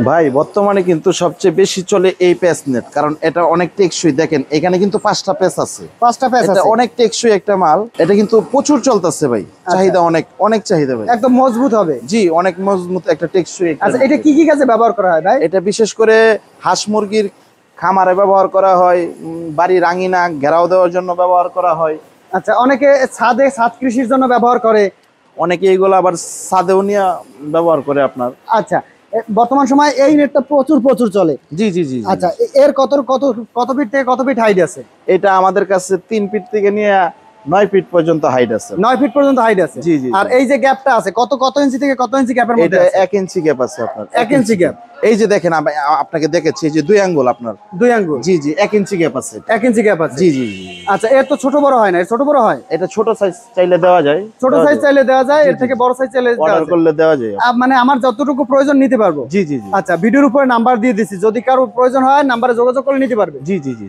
ভাই বর্তমানে কিন্তু সবচেয়ে বেশি চলে এই প্যাচ নেট, কারণ এটা অনেক টেকসই। দেখেন এখানে কিন্তু 5টা প্যাচ আছে, 5টা প্যাচ এটা আছে, অনেক টেকসই একটা মাল। এটা কিন্তু প্রচুর চলতেছে ভাই, চাহিদা অনেক অনেক চাহিদা ভাই। একদম মজবুত হবে। জি, অনেক মজবুত একটা টেকসই একটা আচ্ছা, net এটা কি কি কাজে ব্যবহার করা হয় ভাই? এটা বিশেষ করে হাঁস মুরগির খামারে ব্যবহার করা হয়, বাড়ির আঙিনা ঘেরাও দেওয়ার জন্য ব্যবহার করা হয়। আচ্ছা, অনেকে ছাদ কৃষির জন্য ব্যবহার করে। অনেকে এইগুলো আবার ছাদেও নিয়ে ব্যবহার করে আপনার। আচ্ছা, বর্তমান সময় এই নেটটা প্রচুর প্রচুর চলে। জি জি জি জি। আচ্ছা, এর কত কত কত ফিট থেকে কত ফিট হাইট আছে? এটা আমাদের কাছে 3 ফিট থেকে নিয়ে 9 ফিট পর্যন্ত হাইট আছে। 9 ফিট পর্যন্ত হাইট আছে। জি জি। আর এই যে গ্যাপটা আছে, কত কত ইঞ্চি থেকে কত ইঞ্চি গ্যাপের মধ্যে এটা আছে? 1 ইঞ্চি গ্যাপ আছে আপনার। 1 ইঞ্চি গ্যাপ। এই যে দেখেন আপনাকে দেখেছি, এই যে 2 আঙ্গুল আপনার। 2 আঙ্গুল। জি জি, 1 ইঞ্চি গ্যাপ আছে। 1 ইঞ্চি গ্যাপ আছে। জি জি জি। আচ্ছা, এর তো ছোট বড় হয় না, এর ছোট বড় হয়? এটা ছোট সাইজ চাইলে দেওয়া যায়, ছোট সাইজ চাইলে দেওয়া যায়, এর থেকে বড় সাইজ চাইলে দেওয়া অর্ডার যায়। করলে দেওয়া যায়। মানে আমার যতটুকু প্রয়োজন নিতে পারবো। জি জি জি। আচ্ছা, ভিডিওর উপরে নাম্বার দিয়ে দিছি, যদি কারো প্রয়োজন হয় নাম্বারে যোগাযোগ করে নিতে পারবে। জি জি জি।